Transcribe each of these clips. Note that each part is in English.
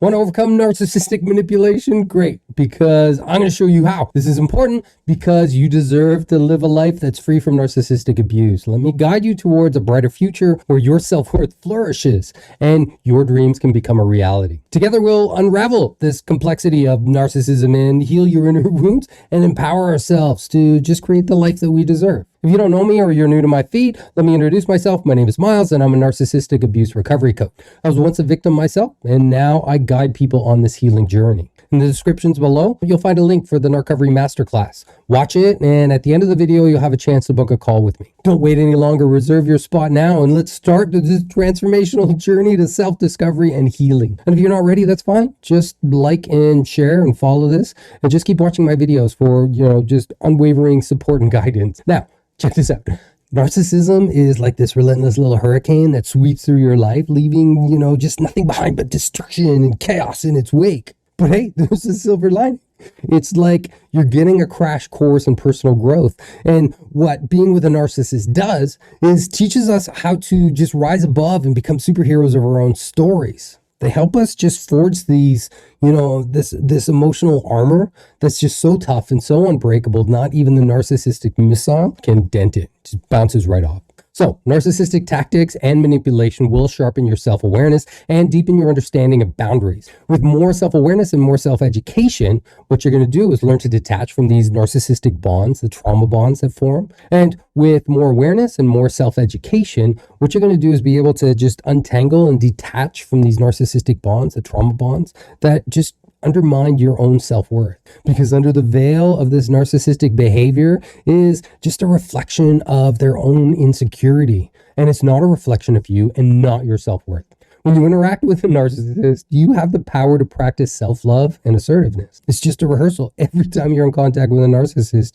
Want to overcome narcissistic manipulation? Great, because I'm going to show you how. This is important because you deserve to live a life that's free from narcissistic abuse. Let me guide you towards a brighter future where your self-worth flourishes and your dreams can become a reality. Together, we'll unravel this complexity of narcissism and heal your inner wounds and empower ourselves to just create the life that we deserve. If you don't know me or you're new to my feed, let me introduce myself. My name is Miles and I'm a narcissistic abuse recovery coach. I was once a victim myself and now I guide people on this healing journey. In the descriptions below, you'll find a link for the Narcovery Masterclass. Watch it, and at the end of the video, you'll have a chance to book a call with me. Don't wait any longer. Reserve your spot now, and let's start this transformational journey to self-discovery and healing. And if you're not ready, that's fine. Just like and share and follow this, and just keep watching my videos for, just unwavering support and guidance. Now, check this out. Narcissism is like this relentless little hurricane that sweeps through your life, leaving, just nothing behind but destruction and chaos in its wake. But hey, there's a silver lining. It's like you're getting a crash course in personal growth. And what being with a narcissist does is teaches us how to just rise above and become superheroes of our own stories. They help us just forge these, this emotional armor that's just so tough and so unbreakable, not even the narcissistic missile can dent it. It just bounces right off. So, narcissistic tactics and manipulation will sharpen your self-awareness and deepen your understanding of boundaries. With more self-awareness and more self-education, what you're going to do is learn to detach from these narcissistic bonds, the trauma bonds that form. And with more awareness and more self-education, what you're going to do is be able to just untangle and detach from these narcissistic bonds, the trauma bonds, that just undermine your own self-worth, because under the veil of this narcissistic behavior is just a reflection of their own insecurity, and it's not a reflection of you and not your self-worth. When you interact with a narcissist, you have the power to practice self-love and assertiveness. It's just a rehearsal. Every time you're in contact with a narcissist,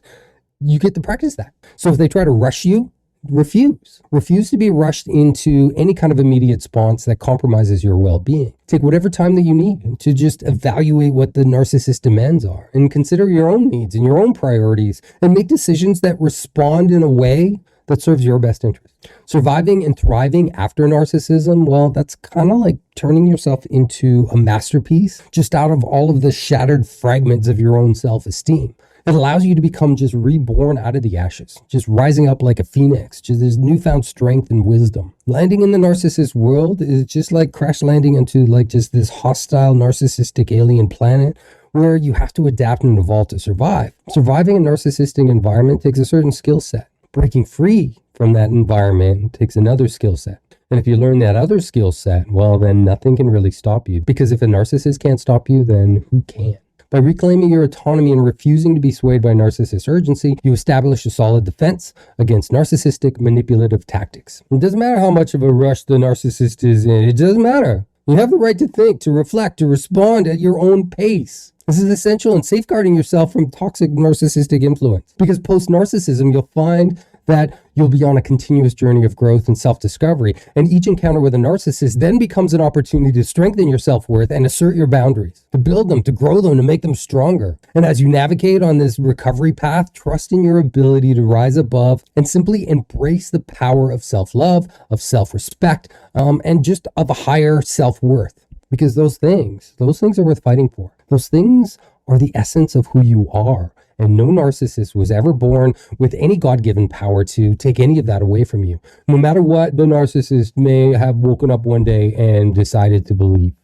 you get to practice that. So if they try to rush you, refuse to be rushed into any kind of immediate response that compromises your well-being. Take whatever time that you need to just evaluate what the narcissist demands are and consider your own needs and your own priorities and make decisions that respond in a way that serves your best interest. Surviving and thriving after narcissism, well, that's kind of like turning yourself into a masterpiece just out of all of the shattered fragments of your own self-esteem. It allows you to become just reborn out of the ashes, just rising up like a phoenix, just this newfound strength and wisdom. Landing in the narcissist world is just like crash landing into like just this hostile narcissistic alien planet where you have to adapt and evolve to survive. Surviving a narcissistic environment takes a certain skill set. Breaking free from that environment takes another skill set. And if you learn that other skill set, well, then nothing can really stop you. Because if a narcissist can't stop you, then who can? By reclaiming your autonomy and refusing to be swayed by narcissist urgency, you establish a solid defense against narcissistic manipulative tactics. It doesn't matter how much of a rush the narcissist is in. It doesn't matter. You have the right to think, to reflect, to respond at your own pace. This is essential in safeguarding yourself from toxic narcissistic influence. Because post-narcissism, you'll find that you'll be on a continuous journey of growth and self-discovery. And each encounter with a narcissist then becomes an opportunity to strengthen your self-worth and assert your boundaries, to build them, to grow them, to make them stronger. And as you navigate on this recovery path, trust in your ability to rise above and simply embrace the power of self-love, of self-respect, and just of a higher self-worth. Because those things are worth fighting for. Those things are the essence of who you are. And no narcissist was ever born with any God-given power to take any of that away from you, no matter what the narcissist may have woken up one day and decided to believe.